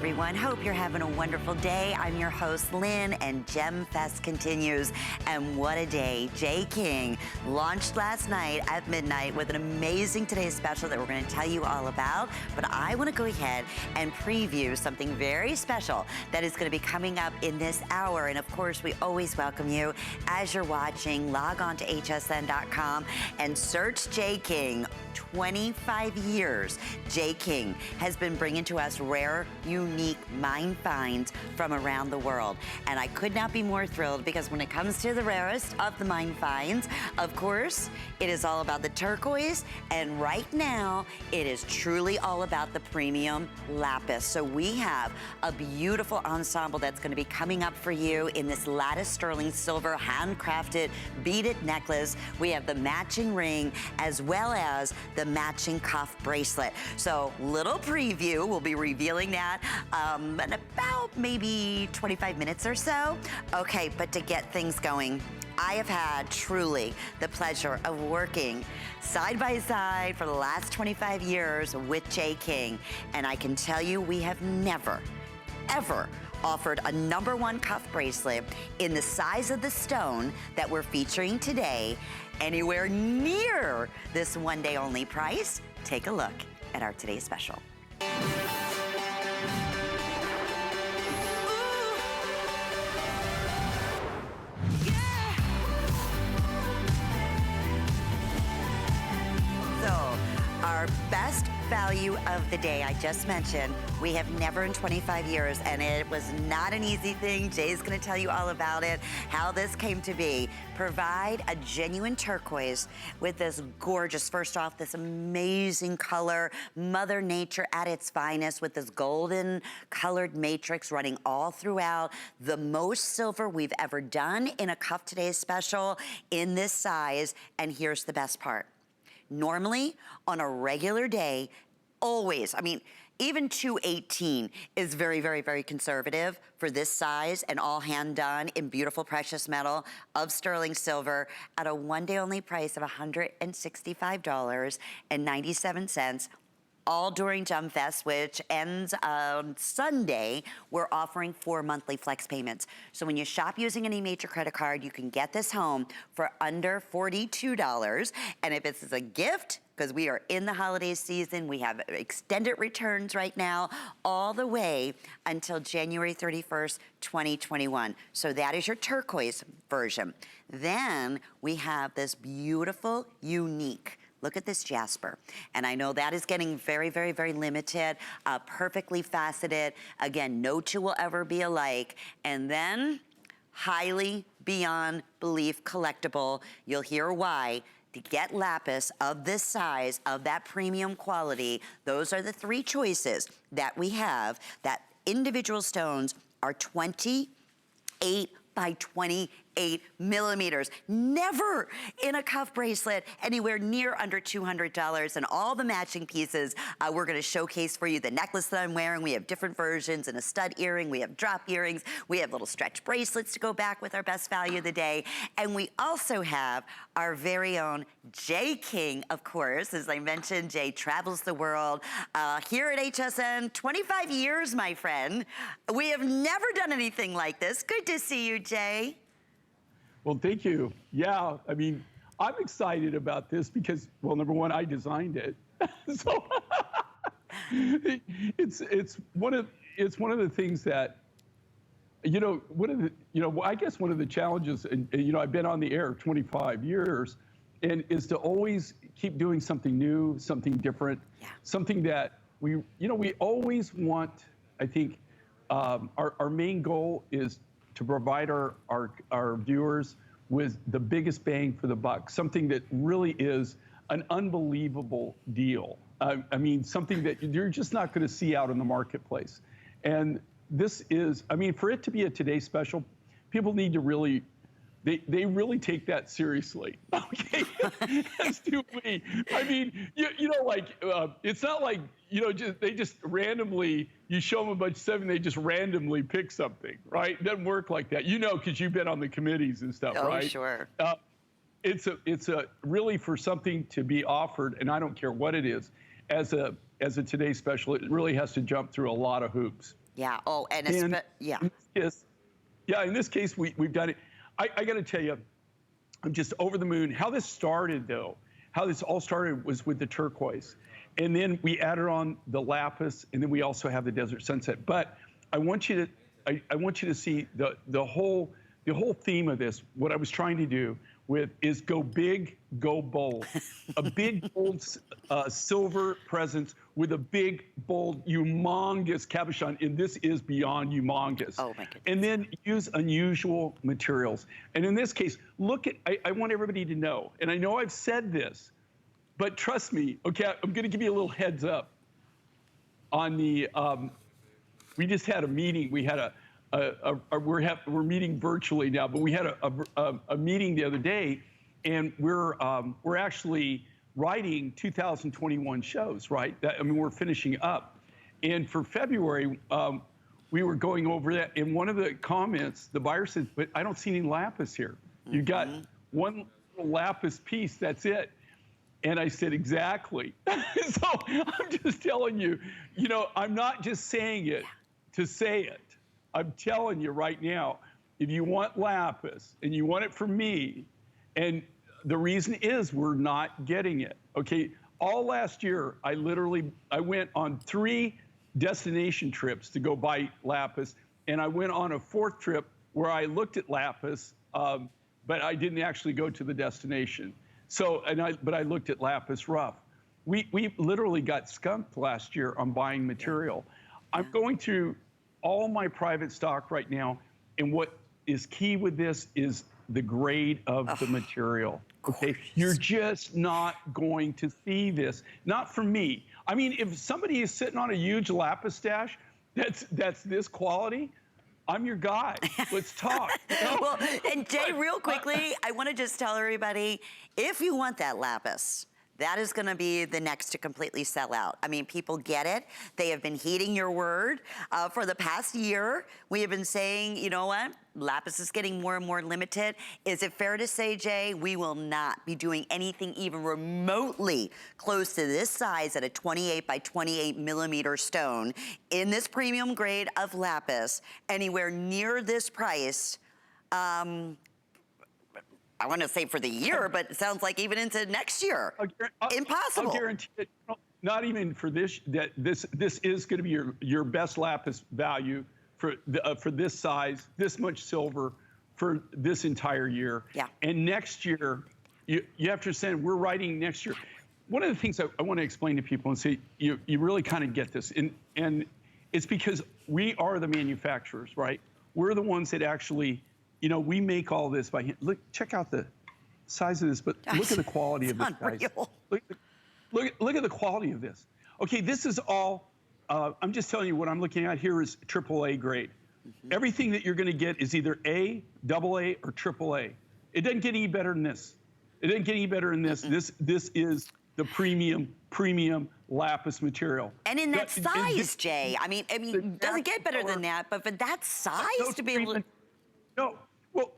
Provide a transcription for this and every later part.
everyone. Hope you're having a wonderful day. I'm your host, Lynn, and Gem Fest continues. And what a day. Jay King launched last night at midnight with an amazing Today's Special that we're going to tell you all about. But I want to go ahead and preview something very special that is going to be coming up in this hour. And of course, we always welcome you as you're watching. Log on to hsn.com and search Jay King. 25 years, Jay King has been bringing to us rare, unique mine finds from around the world. And I could not be more thrilled because when it comes to the rarest of the mine finds, of course, it is all about the turquoise. And right now, it is truly all about the premium lapis. So we have a beautiful ensemble that's going to be coming up for you in this lattice sterling silver handcrafted beaded necklace. We have the matching ring as well as the matching cuff bracelet. So little preview, we'll be revealing that in about maybe 25 minutes or so. Okay, but to get things going, I have had truly the pleasure of working side by side for the last 25 years with Jay King. And I can tell you, we have never, ever offered a #1 cuff bracelet in the size of the stone that we're featuring today anywhere near this one-day only price. Take a look at our Today's Special. So, our best value of the day, I just mentioned, we have never in 25 years, and it was not an easy thing. Jay's gonna tell you all about it, how this came to be. Provide a genuine turquoise with this gorgeous, first off, this amazing color, Mother Nature at its finest with this golden colored matrix running all throughout. The most silver we've ever done in a cuff Today's Special in this size, and here's the best part. Normally, on a regular day, always, I mean, even 218 is very, very, very conservative for this size and all hand done in beautiful precious metal of sterling silver at a one-day only price of $165.97. All during Gem Fest, which ends on Sunday. We're offering 4 monthly flex payments. So when you shop using any major credit card, you can get this home for under $42. And if it's a gift, because we are in the holiday season, we have extended returns right now, all the way until January 31st, 2021. So that is your turquoise version. Then we have this beautiful, unique, look at this jasper. And I know that is getting very, very, very limited, perfectly faceted. Again, no two will ever be alike. And then highly beyond belief collectible. You'll hear why. To get lapis of this size, of that premium quality, those are the 3 choices that we have. That individual stones are 28 by 28 millimeters. Never in a cuff bracelet anywhere near under $200. And all the matching pieces we're gonna showcase for you. The necklace that I'm wearing, we have different versions, and a stud earring, we have drop earrings, we have little stretch bracelets to go back with our best value of the day. And we also have our very own Jay King, of course. As I mentioned, Jay travels the world. Here at HSN, 25 years, my friend. We have never done anything like this. Good to see you, Jay. Well, thank you. Yeah, I mean, I'm excited about this because, well, number one, I designed it. So it's one of the things that, I guess one of the challenges, and I've been on the air 25 years, and is to always keep doing something new, something different, something that we always want. I think our main goal is to provide our viewers with the biggest bang for the buck, something that really is an unbelievable deal. I mean, something that you're just not going to see out in the marketplace. And this is, I mean, for it to be a Today's Special, people need to really, they really take that seriously, okay? As do we. I mean, it's not like, they just randomly, you show them a bunch of stuff and they just randomly pick something, right? It doesn't work like that. Because you've been on the committees and stuff, right? Oh, sure. It's a really for something to be offered, and I don't care what it is, as a Today's Special, it really has to jump through a lot of hoops. Yeah. Oh, and yeah. In this case, we've done it. I got to tell you, I'm just over the moon. How this started, though, how this all started was with the turquoise. And then we added on the lapis, and then we also have the desert sunset. But I want you to see the whole theme of this. What I was trying to do is go big, go bold. A big, bold silver presence with a big, bold, humongous cabochon, and this is beyond humongous. Oh, my goodness. And then use unusual materials. And in this case, look at, I want everybody to know, and I know I've said this, but trust me, okay, I'm gonna give you a little heads up. On the, we just had a meeting, we had we're meeting virtually now, but we had a meeting the other day, and we're actually writing 2021 shows, right? We're finishing up. And for February, we were going over that, and one of the comments, the buyer said, but I don't see any lapis here. You got one little lapis piece, that's it. And I said, exactly. So I'm just telling you, I'm not just saying it to say it. I'm telling you right now, if you want lapis and you want it from me, and the reason is we're not getting it, okay? All last year, I went on 3 destination trips to go buy lapis, and I went on a 4th trip where I looked at lapis, but I didn't actually go to the destination. So, but I looked at lapis rough. We literally got skunked last year on buying material. I'm going through all my private stock right now, and what is key with this is the grade of the material. Okay, you're just not going to see this. Not from me. I mean, if somebody is sitting on a huge lapis stash that's this quality, I'm your guy. Let's talk. Well, and Jay, real quickly, I want to just tell everybody, if you want that lapis, that is going to be the next to completely sell out. I mean, people get it. They have been heeding your word. For the past year, we have been saying, you know what? Lapis is getting more and more limited. Is it fair to say, Jay, we will not be doing anything even remotely close to this size at a 28 by 28 millimeter stone in this premium grade of lapis anywhere near this price? I want to say for the year, but it sounds like even into next year. Impossible. I'll guarantee it. Not even for this. This is going to be your best lapis value for this size, this much silver, for this entire year. Yeah. And next year, you have to understand, we're writing next year. One of the things I want to explain to people and say, you really kind of get this, and it's because we are the manufacturers, right? We're the ones that actually. We make all this by hand. Look, check out the size of this, but look at the quality of this, guys. Look at the quality of this. Okay, this is all, I'm just telling you what I'm looking at here is AAA grade. Everything that you're gonna get is either A, AA, or AAA. It doesn't get any better than this. It doesn't get any better than this. This is the premium lapis material. And in that size, Jay, I mean, it doesn't get better than that, but for that size to be able to. No, well,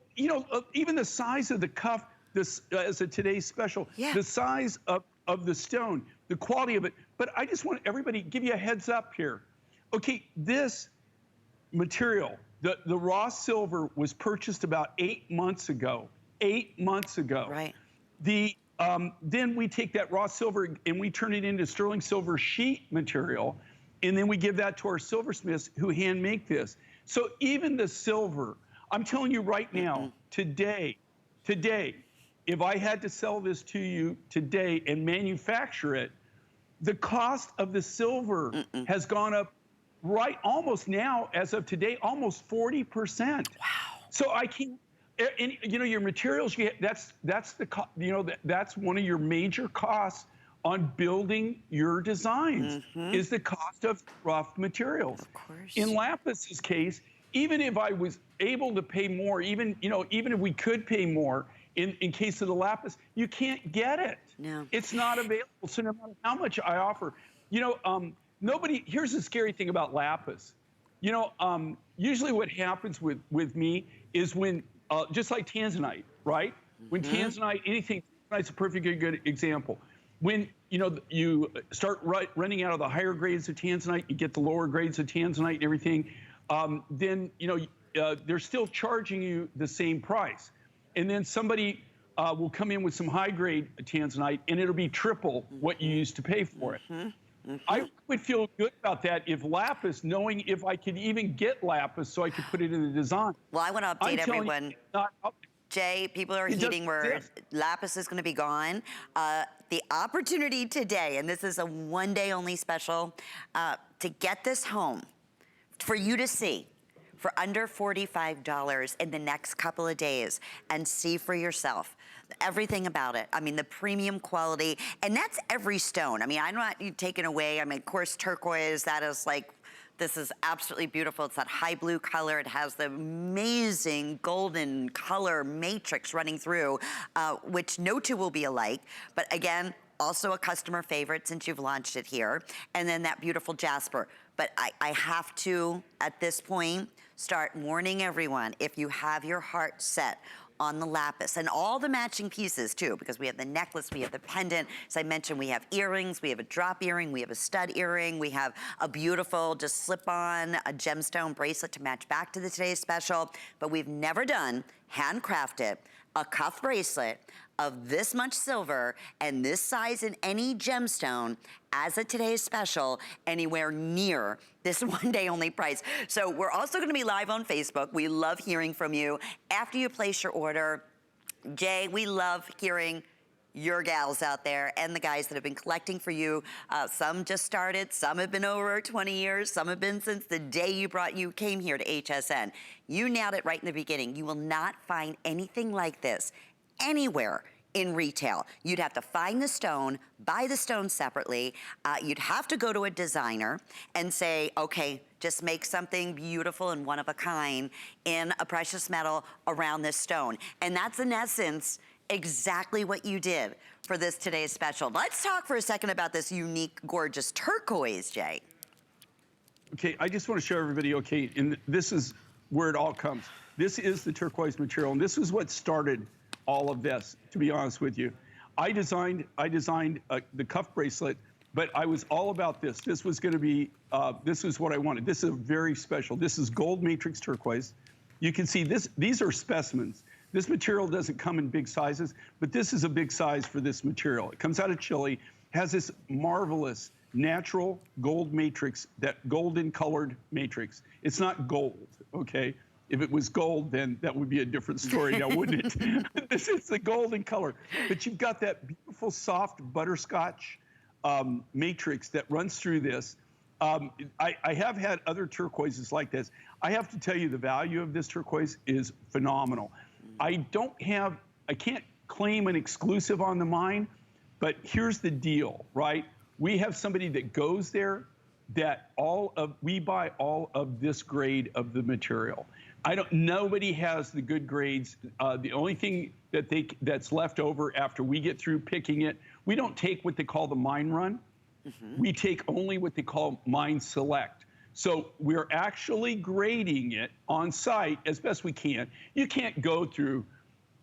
even the size of the cuff, this as a today's special, the size of the stone, the quality of it. But I just want everybody to give you a heads up here. Okay, this material, the raw silver was purchased about 8 months ago. 8 months ago. Right. Then we take that raw silver and we turn it into sterling silver sheet material, and then we give that to our silversmiths who hand make this. So even the silver, I'm telling you right now, today, if I had to sell this to you today and manufacture it, the cost of the silver has gone up almost now, as of today, almost 40%. Wow. So I can't, and your materials, that's one of your major costs on building your designs is the cost of rough materials. Of course. In Lapis's case, even if I was able to pay more, even if we could pay more in case of the lapis, you can't get it. No. It's not available. So no matter how much I offer, here's the scary thing about lapis. Usually what happens with me is when, just like tanzanite, right? When tanzanite, tanzanite's a perfectly good example. when you start running out of the higher grades of tanzanite, you get the lower grades of tanzanite and everything, then they're still charging you the same price. And then somebody will come in with some high grade tanzanite and it'll be triple what you used to pay for it. I would feel good about that if lapis, knowing if I could even get lapis so I could put it in the design. Well, I want to update everyone. Jay, people are heeding word. Lapis is going to be gone. The opportunity today, and this is a one-day only special, to get this home, for you to see, for under $45 in the next couple of days, and see for yourself everything about it. I mean, the premium quality, and that's every stone. I mean, I'm not taking away, I mean, of course, turquoise, that is like, this is absolutely beautiful. It's that high blue color. It has the amazing golden color matrix running through, which no two will be alike. But again, also a customer favorite since you've launched it here. And then that beautiful jasper. But I have to, at this point, start warning everyone, if you have your heart set on the lapis and all the matching pieces too, because we have the necklace, we have the pendant. As I mentioned, we have earrings, we have a drop earring, we have a stud earring, we have a beautiful just slip on a gemstone bracelet to match back to the today's special, but we've never done handcrafted a cuff bracelet of this much silver and this size in any gemstone as a today's special anywhere near this one day only price. So we're also gonna be live on Facebook. We love hearing from you after you place your order. Jay, we love hearing your gals out there and the guys that have been collecting for you. Some just started, some have been over 20 years, some have been since the day you came here to HSN. You nailed it right in the beginning. You will not find anything like this anywhere in retail. You'd have to find the stone, buy the stone separately. You'd have to go to a designer and say, okay, just make something beautiful and one of a kind in a precious metal around this stone. And that's in essence exactly what you did for this today's special. Let's talk for a second about this unique, gorgeous turquoise, Jay. Okay, I just want to show everybody, okay, and this is where it all comes. This is the turquoise material, and this is what started all of this, to be honest with you. I designed the cuff bracelet, but I was all about this. This was gonna be, this is what I wanted. This is very special. This is gold matrix turquoise. You can see this, these are specimens. This material doesn't come in big sizes, but this is a big size for this material. It comes out of Chile, has this marvelous natural gold matrix, that golden colored matrix. It's not gold, okay? If it was gold, then that would be a different story now, wouldn't it? This is the golden color. But you've got that beautiful, soft butterscotch matrix that runs through this. I have had other turquoises like this. I have to tell you, the value of this turquoise is phenomenal. I can't claim an exclusive on the mine, but here's the deal, right? We have somebody that goes there that we buy all of this grade of the material. Nobody has the good grades. The only thing that's left over after we get through picking it, we don't take what they call the mine run. We take only what they call mine select. So we're actually grading it on site as best we can. You can't go through,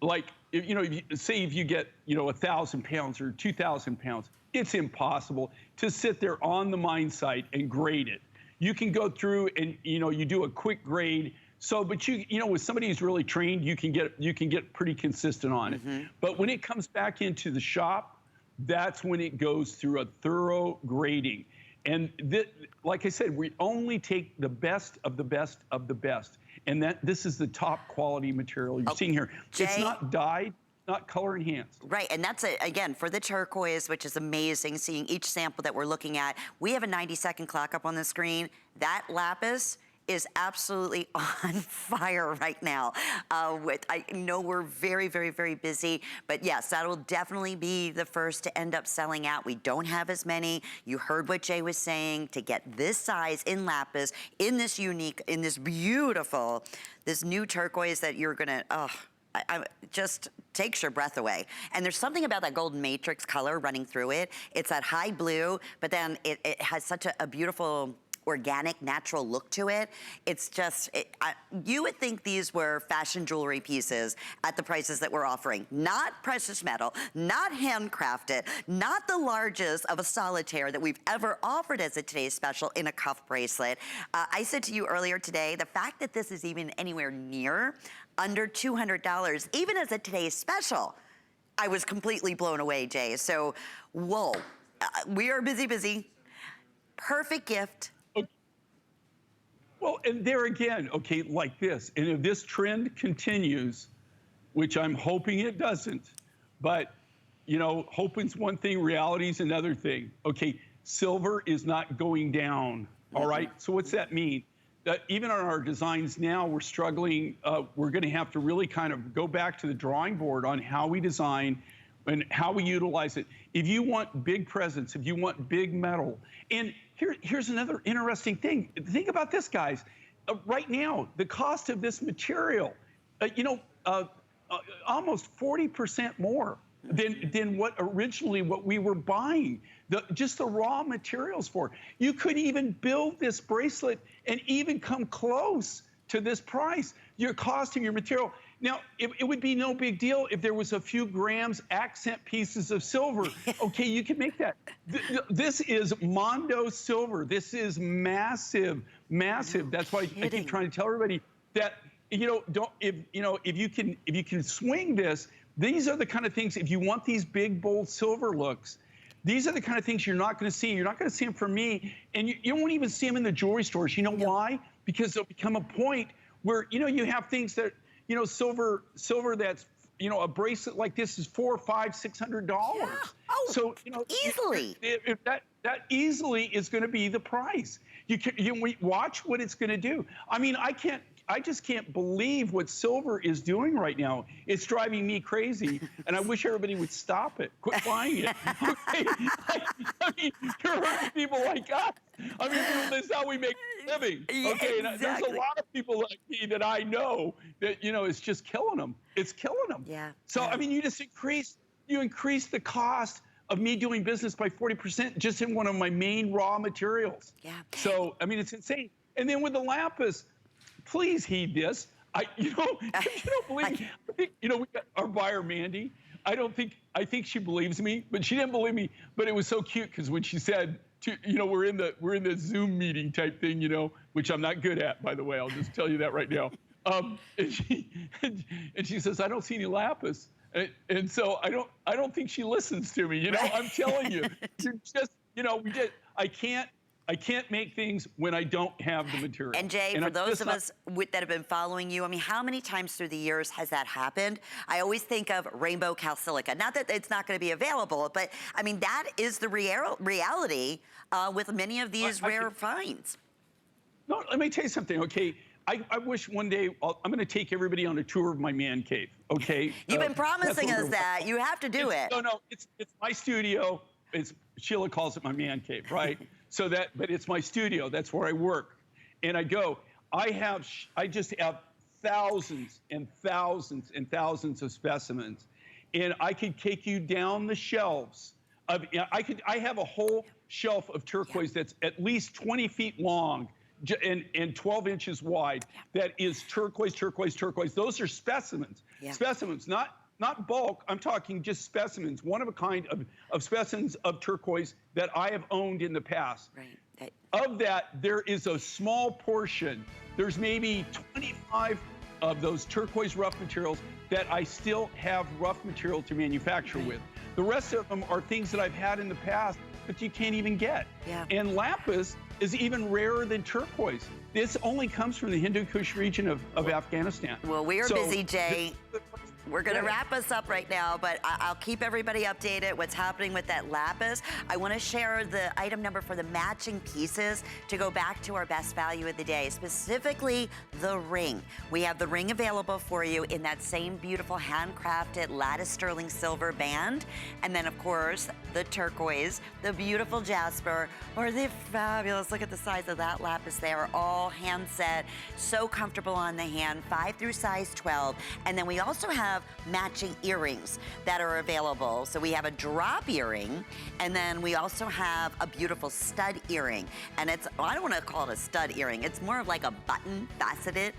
like, say if you get, 1,000 pounds or 2,000 pounds, it's impossible to sit there on the mine site and grade it. You can go through and, you do a quick grade. So, but with somebody who's really trained, you can get pretty consistent on it. But when it comes back into the shop, that's when it goes through a thorough grading. And like I said, we only take the best of the best of the best. And this is the top quality material you're seeing here. Jay, it's not dyed, not color enhanced. Right, and that's it, again, for the turquoise, which is amazing, seeing each sample that we're looking at. We have a 90-second clock up on the screen. That lapis is absolutely on fire right now. I know we're very, very, very busy, but yes, that'll definitely be the first to end up selling out. We don't have as many. You heard what Jay was saying, to get this size in lapis, in this unique, in this beautiful, this new turquoise that you're gonna, I just takes your breath away. And there's something about that golden matrix color running through it. It's that high blue, but then it has such a beautiful organic, natural look to it. It's just, you would think these were fashion jewelry pieces at the prices that we're offering. Not precious metal, not handcrafted, not the largest of a solitaire that we've ever offered as a today's special in a cuff bracelet. I said to you earlier today, the fact that this is even anywhere near under $200, even as a today's special, I was completely blown away, Jay. So, whoa, we are busy. Perfect gift. Well, and there again, okay, like this, and if this trend continues, which I'm hoping it doesn't, but, you know, hoping's one thing, reality's another thing. Okay, silver is not going down, all right? So what's that mean? That even on our designs now, we're struggling, we're gonna have to really kind of go back to the drawing board on how we design and how we utilize it. If you want big presence, if you want big metal, and here's another interesting thing. Think about this, guys. Right now, the cost of this material, almost 40% more than what we were buying. Just the raw materials for. You could even build this bracelet and even come close to this price. Your cost and your material. Now, it would be no big deal if there was a few grams accent pieces of silver. Okay, you can make that. This is Mondo silver. This is massive. That's why I keep trying to tell everybody that, if you can swing this, these are the kind of things, if you want these big, bold silver looks, these are the kind of things you're not going to see. You're not going to see them from me, and you won't even see them in the jewelry stores. You know why? Because there'll become a point where, you have things that, silver that's, a bracelet like this is $400, $500, $600. Yeah. Oh, so, easily. That easily is going to be the price. You watch what it's going to do. I mean, I just can't believe what silver is doing right now. It's driving me crazy, and I wish everybody would stop it. Quit buying it. Okay? I mean, you're hurting people like us. I mean, this is how we make a living. Okay, exactly. And there's a lot of people like me that I know that, it's just killing them. It's killing them. Yeah. So, I mean, you increase the cost of me doing business by 40% just in one of my main raw materials. Yeah. So, I mean, it's insane. And then with the lapis, please heed this. If you don't believe me, we got our buyer, Mandy. I think she believes me, but she didn't believe me. But it was so cute because when she said, we're in the Zoom meeting type thing, which I'm not good at, by the way. I'll just tell you that right now. And she says, I don't see any lapis. And so I don't think she listens to me. I'm telling you, you're just, I can't make things when I don't have the material. And Jay, for those of us that have been following you, I mean, how many times through the years has that happened? I always think of rainbow calsilica. Not that it's not going to be available, but I mean, that is the reality with many of these rare finds. No, let me tell you something, okay? I wish one day, I'm going to take everybody on a tour of my man cave, okay? You've been promising us that. You have to do it. No, it's my studio. Sheila calls it my man cave, right? But it's my studio. That's where I work. And I go, I just have thousands and thousands and thousands of specimens. And I could take you down the shelves I have a whole shelf of turquoise that's at least 20 feet long and 12 inches wide. That is turquoise. Those are specimens. Specimens, not bulk. I'm talking just specimens, one of a kind of specimens of turquoise that I have owned in the past. Right. Of that, there is a small portion. There's maybe 25 of those turquoise rough materials that I still have rough material to manufacture with. The rest of them are things that I've had in the past that you can't even get. And lapis is even rarer than turquoise. This only comes from the Hindu Kush region of Afghanistan. Well, we are busy, Jay. We're going to wrap us up right now, but I'll keep everybody updated what's happening with that lapis. I want to share the item number for the matching pieces to go back to our best value of the day, specifically the ring. We have the ring available for you in that same beautiful handcrafted lattice sterling silver band. And then, of course, the turquoise, the beautiful jasper, or the fabulous, look at the size of that lapis there, all hand set, so comfortable on the hand, 5 through size 12. And then we also have have matching earrings that are available. So we have a drop earring, and then we also have a beautiful stud earring. And it's, well, I don't want to call it a stud earring. It's more of like a button faceted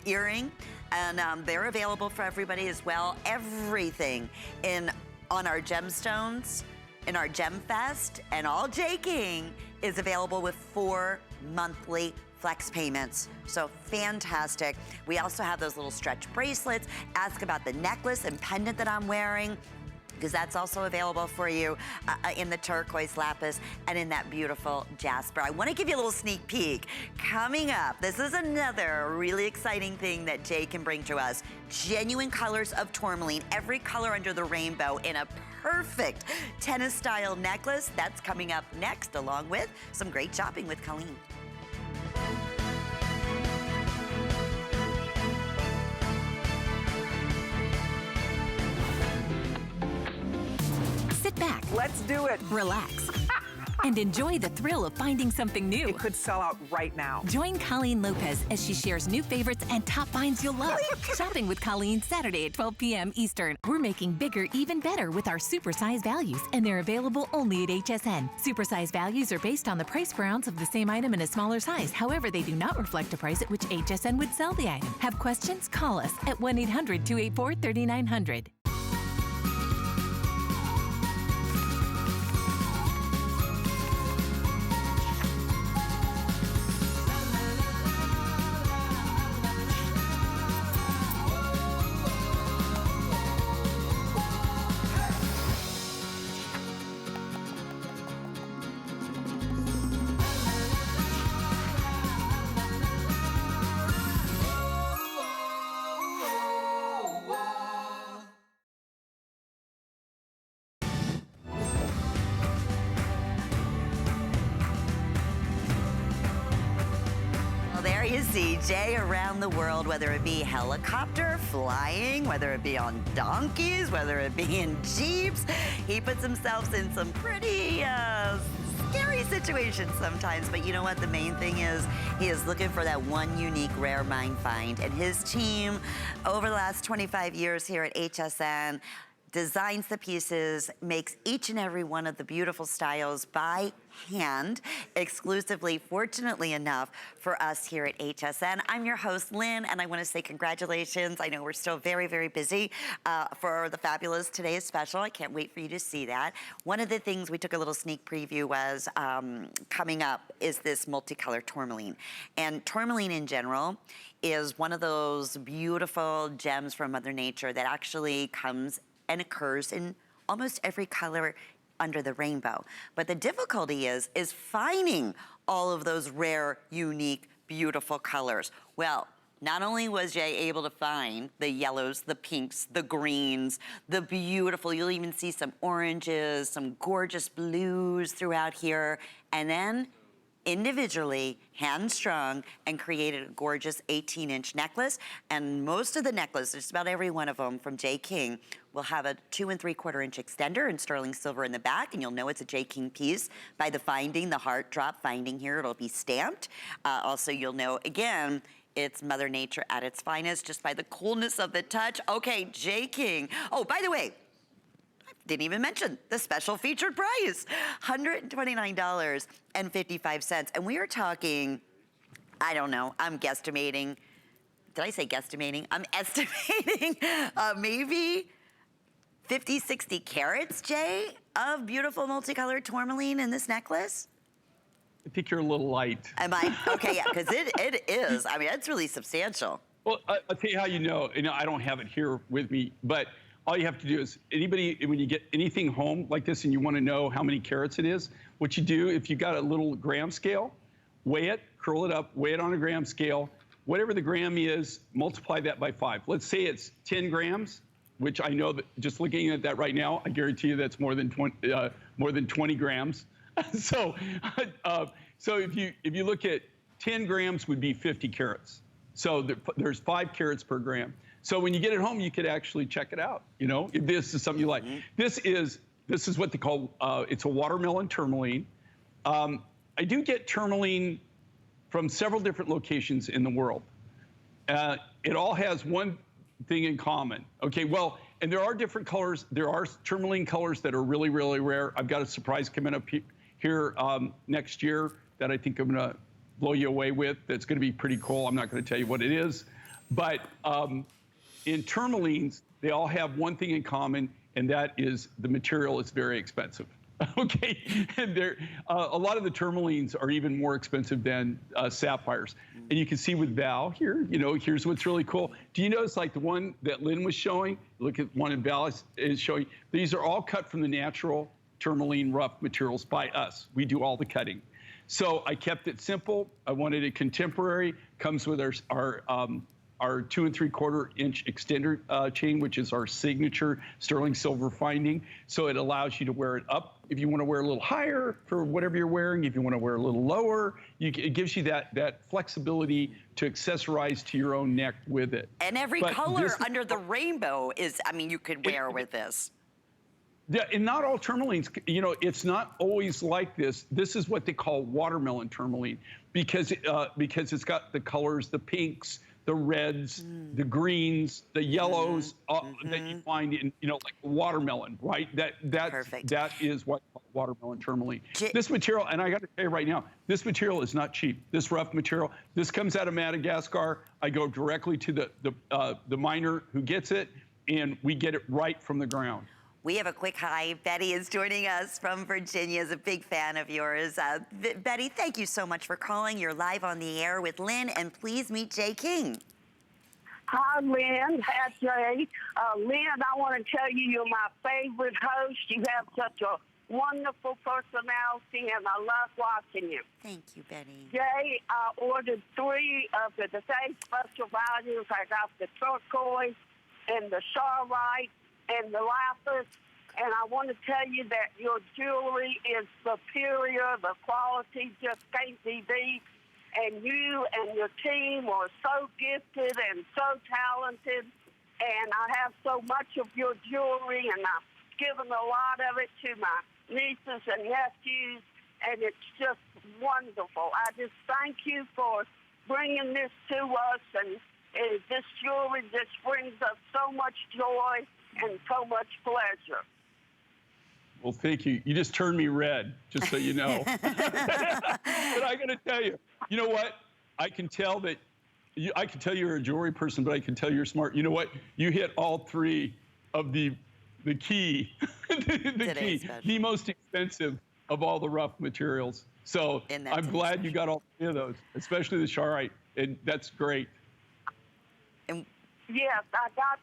earring. And they're available for everybody as well. Everything on our gemstones, in our Gem Fest, and all J. King is available with 4 monthly flex payments. So fantastic. We also have those little stretch bracelets. Ask about the necklace and pendant that I'm wearing, because that's also available for you in the turquoise lapis and in that beautiful jasper. I want to give you a little sneak peek. Coming up, this is another really exciting thing that Jay can bring to us. Genuine colors of tourmaline, every color under the rainbow in a perfect tennis style necklace. That's coming up next, along with some great shopping with Colleen. Sit back. Let's do it. Relax. And enjoy the thrill of finding something new. It could sell out right now. Join Colleen Lopez as she shares new favorites and top finds you'll love. Shopping with Colleen, Saturday at 12 p.m. Eastern. We're making bigger even better with our supersize values, and they're available only at HSN. Supersize values are based on the price per ounce of the same item in a smaller size. However, they do not reflect a price at which HSN would sell the item. Have questions? Call us at 1-800-284-3900. There you see Jay around the world, whether it be helicopter, flying, whether it be on donkeys, whether it be in Jeeps. He puts himself in some pretty scary situations sometimes, but you know what? The main thing is he is looking for that one unique rare mine find, and his team over the last 25 years here at HSN designs the pieces, makes each and every one of the beautiful styles by hand, exclusively, fortunately enough, for us here at HSN. I'm your host, Lynn, and I want to say congratulations. I know we're still very, very busy for the fabulous Today's Special. I can't wait for you to see that. One of the things we took a little sneak preview was coming up is this multicolor tourmaline. And tourmaline in general is one of those beautiful gems from Mother Nature that actually comes and occurs in almost every color under the rainbow. But the difficulty is finding all of those rare, unique, beautiful colors. Well, not only was Jay able to find the yellows, the pinks, the greens, the beautiful, you'll even see some oranges, some gorgeous blues throughout here, and then individually hand-strung and created a gorgeous 18-inch necklace. And most of the necklaces, just about every one of them from J. King, will have a 2 3/4 inch extender in sterling silver in the back, and you'll know it's a J. King piece by the finding, the heart drop finding here. It'll be stamped. Also, you'll know, again, it's Mother Nature at its finest just by the coolness of the touch. Okay, J. King. Oh, by the way, didn't even mention the special featured price, $129.55. And we are talking, I don't know, I'm guesstimating. Did I say guesstimating? I'm estimating maybe 50, 60 carats, Jay, of beautiful multicolored tourmaline in this necklace. I think you're a little light. Am I? Okay, yeah, because it is. I mean, it's really substantial. Well, I'll tell you how you know, I don't have it here with me, but all you have to do is, anybody, when you get anything home like this and you want to know how many carats it is, what you do, if you got a little gram scale, weigh it, curl it up, weigh it on a gram scale. Whatever the gram is, multiply that by 5. Let's say it's 10 grams, which I know that just looking at that right now, I guarantee you that's more than 20 grams. So if you look at 10 grams would be 50 carats. So there's 5 carats per gram. So when you get it home, you could actually check it out. You know, if this is something you like. This is what they call, it's a watermelon tourmaline. I do get tourmaline from several different locations in the world. It all has one thing in common. Okay, well, and there are different colors. There are tourmaline colors that are really, really rare. I've got a surprise coming up here next year that I think I'm gonna blow you away with. That's gonna be pretty cool. I'm not gonna tell you what it is. But in tourmalines, they all have one thing in common, and that is the material is very expensive. Okay, and a lot of the tourmalines are even more expensive than sapphires. And you can see with Val here, here's what's really cool. Do you notice like the one that Lynn was showing? Look at one and Val is showing. These are all cut from the natural tourmaline rough materials by us. We do all the cutting. So I kept it simple. I wanted it contemporary. Comes with our 2 3/4 inch extender chain, which is our signature sterling silver finding. So it allows you to wear it up if you want to wear a little higher for whatever you're wearing. If you want to wear a little lower, it gives you that flexibility to accessorize to your own neck with it. And every color under the rainbow is, I mean, you could wear with this. Yeah, and not all tourmalines, it's not always like this. This is what they call watermelon tourmaline because it's got the colors, the pinks, the reds, the greens, the yellows that you find in, like watermelon, right? That is what watermelon tourmaline. This material, and I got to tell you right now, this material is not cheap. This rough material, this comes out of Madagascar. I go directly to the miner who gets it, and we get it right from the ground. We have a quick hi. Betty is joining us from Virginia, is a big fan of yours. Betty, thank you so much for calling. You're live on the air with Lynn, and please meet Jay King. Hi, Lynn. Hi, Jay. Lynn, I want to tell you, you're my favorite host. You have such a wonderful personality, and I love watching you. Thank you, Betty. Jay, I ordered 3 of the Today Special values. I got the turquoise and the starlight and the lapis, and I want to tell you that your jewelry is superior. The quality just can't be beat, and you and your team are so gifted and so talented, and I have so much of your jewelry, and I've given a lot of it to my nieces and nephews, and it's just wonderful. I just thank you for bringing this to us, and this jewelry just brings us so much joy and so much pleasure. Well, thank you. You just turned me red, just so you know. But I got to tell you, you know what? I can tell you're a jewelry person, but I can tell you're smart. You know what? You hit all 3 of the key, the most expensive of all the rough materials. So I'm glad you got all 3 of those, especially the charoite, and that's great. And yes, I got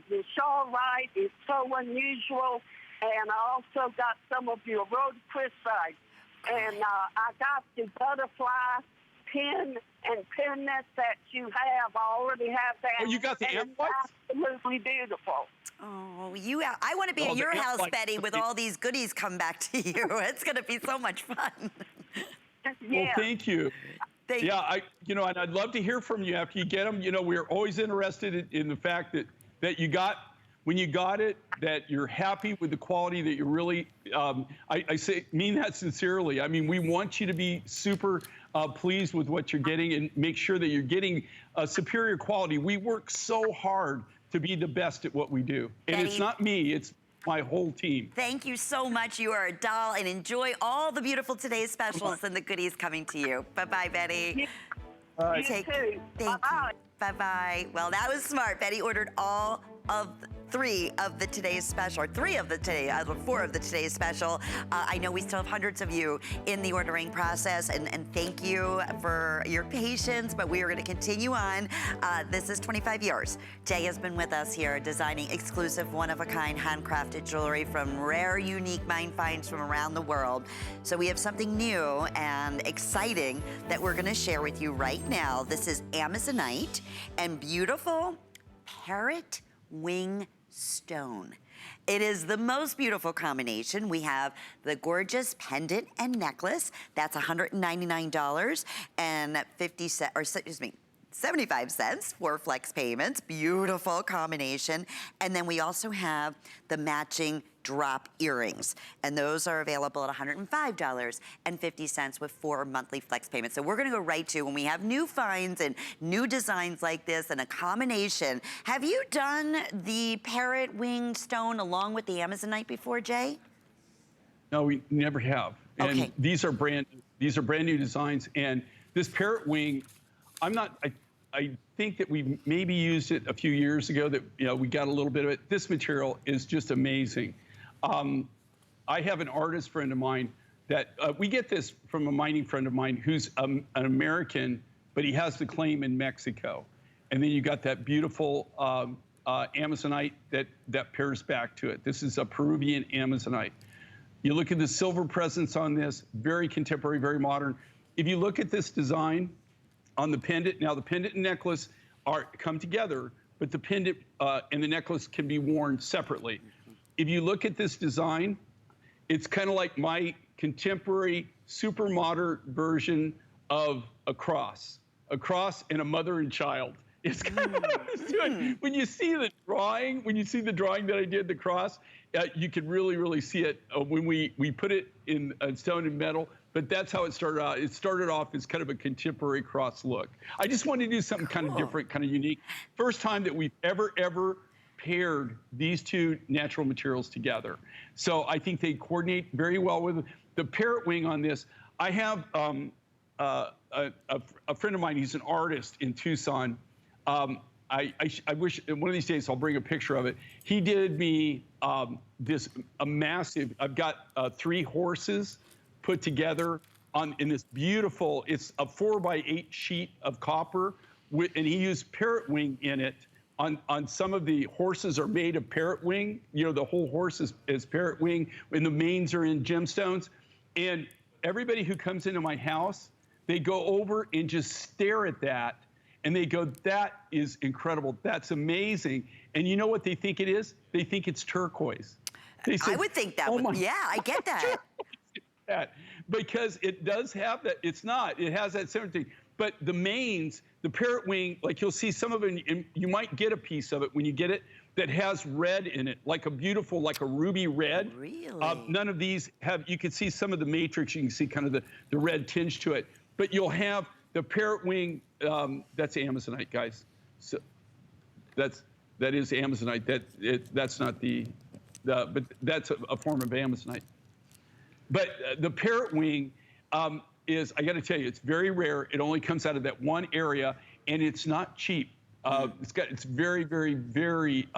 the charoite. It's so unusual, and I also got some of your rhodochrosite, and I got the butterfly pin and pinnet that you have. I already have that. Oh, you got the amulets? Absolutely beautiful. Oh, I want to be in your house, Betty, with all these goodies come back to you. It's going to be so much fun. Well, thank you. And I'd love to hear from you after you get them. We're always interested in the fact that you got, when you got it, that you're happy with the quality, that you really, mean that sincerely. I mean, we want you to be super pleased with what you're getting and make sure that you're getting superior quality. We work so hard to be the best at what we do. And Betty, it's not me, it's my whole team. Thank you so much. You are a doll, and enjoy all the beautiful Today's Specials and the goodies coming to you. Bye-bye, Betty. All right. You too. Thank you. Bye-bye. Well, that was smart. Betty ordered all of 3 of the Today's Special, or 4 of the Today's Special. I know we still have hundreds of you in the ordering process, and thank you for your patience, but we are going to continue on. This is 25 years. Jay has been with us here designing exclusive, one-of-a-kind, handcrafted jewelry from rare, unique mine finds from around the world. So we have something new and exciting that we're going to share with you right now. This is Amazonite and beautiful parrot wing stone. It is the most beautiful combination. We have the gorgeous pendant and necklace. That's $199 and 75 cents for flex payments. Beautiful combination. And then we also have the matching drop earrings. And those are available at $105.50 with 4 monthly flex payments. So we're gonna go right to when we have new finds and new designs like this and a combination. Have you done the parrot wing stone along with the Amazonite before, Jay? No, we never have. And Okay. these are brand new designs. And this parrot wing, I think that we maybe used it a few years ago that, we got a little bit of it. This material is just amazing. I have an artist friend of mine that, we get this from a mining friend of mine who's an American, but he has the claim in Mexico. And then you got that beautiful Amazonite that pairs back to it. This is a Peruvian Amazonite. You look at the silver presence on this, very contemporary, very modern. If you look at this design on the pendant, now the pendant and necklace come together, but the pendant and the necklace can be worn separately. If you look at this design, it's kind of like my contemporary, super modern version of a cross and a mother and child. It's kind of what I was doing. When you see the drawing, that I did, the cross, you can really, really see it when we put it in stone and metal. But that's how it started out. It started off as kind of a contemporary cross look. I just wanted to do something kind of different, kind of unique. First time that we've ever paired these two natural materials together. So I think they coordinate very well with the parrot wing on this. I have a friend of mine, he's an artist in Tucson. I wish one of these days I'll bring a picture of it. He did me a massive, I've got 3 horses put together in this beautiful, it's a 4x8 sheet of copper, and he used parrot wing in it. On some of the horses are made of parrot wing. The whole horse is parrot wing, and the manes are in gemstones. And everybody who comes into my house, they go over and just stare at that. And they go, that is incredible. That's amazing. And you know what they think it is? They think it's turquoise. They say, I would think that. Yeah, I get that. Because it does have that. It's not. It has that same thing. But the manes, the parrot wing, like you'll see some of it, and you might get a piece of it when you get it that has red in it, like a beautiful, like a ruby red. Really? None of these have. You can see some of the matrix. You can see kind of the red tinge to it. But you'll have the parrot wing. That's Amazonite, guys. So that is Amazonite. That's not but that's a form of Amazonite. But the parrot wing is, I got to tell you, it's very rare. It only comes out of that one area, and it's not cheap. It's very, very, very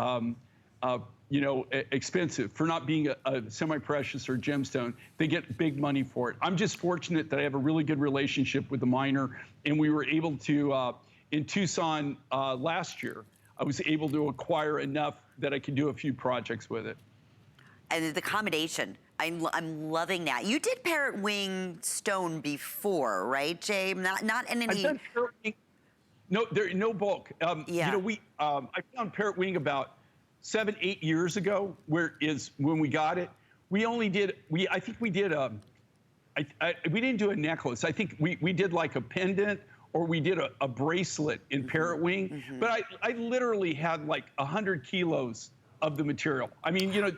expensive for not being a semi-precious or gemstone. They get big money for it. I'm just fortunate that I have a really good relationship with the miner, and we were able to, in Tucson last year, I was able to acquire enough that I could do a few projects with it. And the combination, I'm loving that. You did parrot wing stone before, right, Jay? Not in any. I've done parrot wing. No bulk. Yeah. I found parrot wing about 7-8 years ago, when we got it. We only did, I think we did, we didn't do a necklace. I think we did like a pendant, or we did a bracelet in parrot wing. But I literally had like 100 kilos of the material. I mean,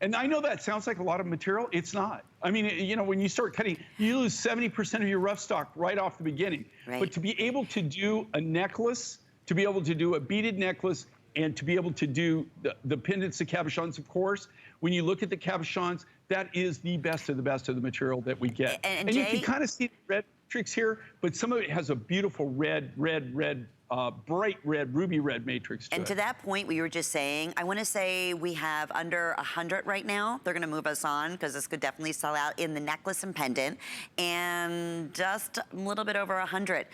and I know that sounds like a lot of material. It's not. I mean, when you start cutting, you lose 70% of your rough stock right off the beginning. Right. But to be able to do a necklace, to be able to do a beaded necklace, and to be able to do the pendants, the cabochons, of course, when you look at the cabochons, that is the best of the material that we get. And Jay, you can kind of see the red matrix here, but some of it has a beautiful red, bright red, ruby red matrix to it. And to that point, we were just saying, I want to say we have under 100 right now. They're going to move us on because this could definitely sell out in the necklace and pendant, and just a little bit over 100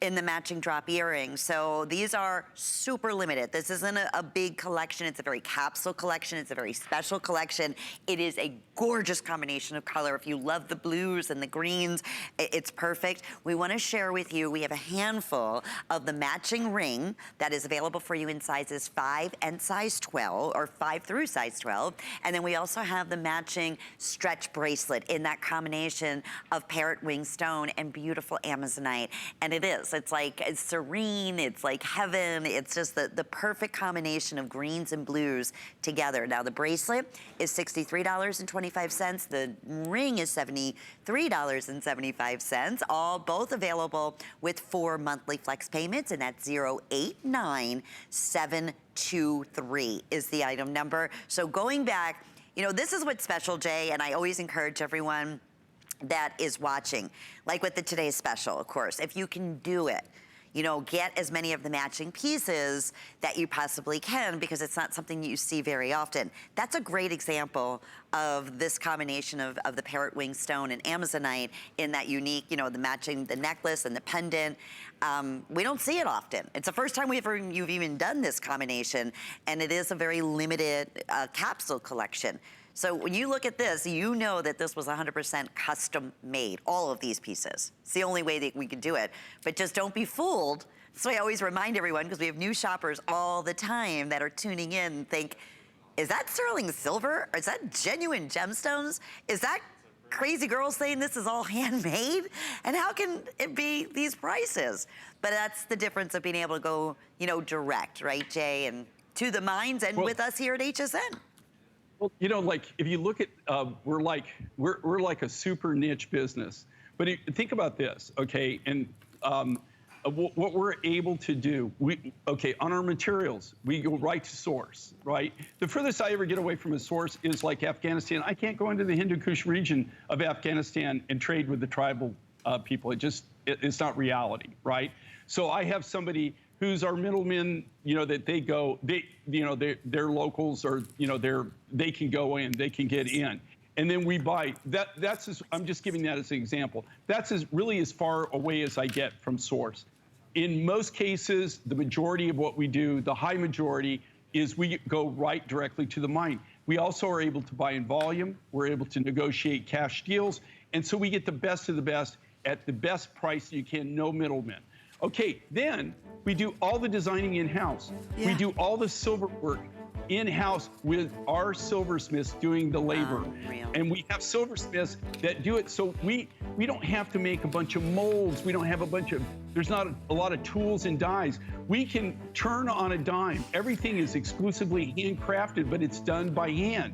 in the matching drop earrings. So these are super limited. This isn't a big collection. It's a very capsule collection. It's a very special collection. It is a gorgeous combination of color. If you love the blues and the greens, it's perfect. We want to share with you, we have a handful of the matching ring that is available for you in sizes 5 and size 12, or 5 through size 12. And then we also have the matching stretch bracelet in that combination of parrot wing stone and beautiful Amazonite. And it is is. It's like, it's serene, it's like heaven. It's just the perfect combination of greens and blues together. Now the bracelet is $63.25. The ring is $73.75. Both available with 4 monthly flex payments, and that's 089723 is the item number. So going back, you know, this is what's special, Jay, and I always encourage everyone that is watching, like with the today's special, of course, if you can do it, you know, get as many of the matching pieces that you possibly can, because it's not something you see very often. That's a great example of this combination of the parrot wing stone and Amazonite in that unique, you know, the matching the necklace and the pendant. We don't see it often. It's the first time you've even done this combination, and it is a very limited capsule collection. So when you look at this, you know that this was 100% custom made, all of these pieces. It's the only way that we could do it. But just don't be fooled. So I always remind everyone, because we have new shoppers all the time that are tuning in and think, is that sterling silver? Or is that genuine gemstones? Is that crazy girl saying this is all handmade? And how can it be these prices? But that's the difference of being able to go, you know, direct, right, Jay? And to the mines and with us here at HSN. Well, you know, like if you look at, we're like a super niche business. But think about this, okay? And what we're able to do, on our materials, we go right to source, right? The furthest I ever get away from a source is like Afghanistan. I can't go into the Hindu Kush region of Afghanistan and trade with the tribal people. It's not reality, right? So I have somebody who's our middleman, you know, that they're locals, or, you know, they can go in, they can get in. And then we buy, I'm just giving that as an example. That's really as far away as I get from source. In most cases, the majority of what we do, the high majority, is we go right directly to the mine. We also are able to buy in volume. We're able to negotiate cash deals. And so we get the best of the best at the best price you can, no middlemen. Okay, then we do all the designing in-house. Yeah. We do all the silver work in-house with our silversmiths doing the labor. And we have silversmiths that do it, so we don't have to make a bunch of molds. We don't have there's not a lot of tools and dies. We can turn on a dime. Everything is exclusively handcrafted, but it's done by hand.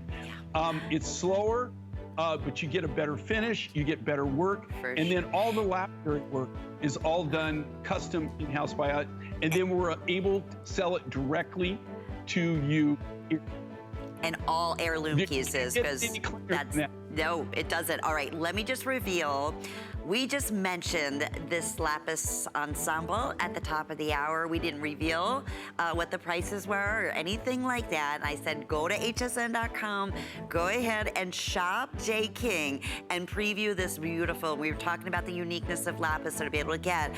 It's slower, but you get a better finish, you get better work, and then all the laboratory work is all done custom in-house by us, and then we're able to sell it directly to you. And all heirloom pieces, because no, it doesn't. All right, let me just reveal. We just mentioned this lapis ensemble at the top of the hour. We didn't reveal what the prices were or anything like that. I said, go to hsn.com, go ahead and shop J. King and preview this beautiful, we were talking about the uniqueness of lapis, so to be able to get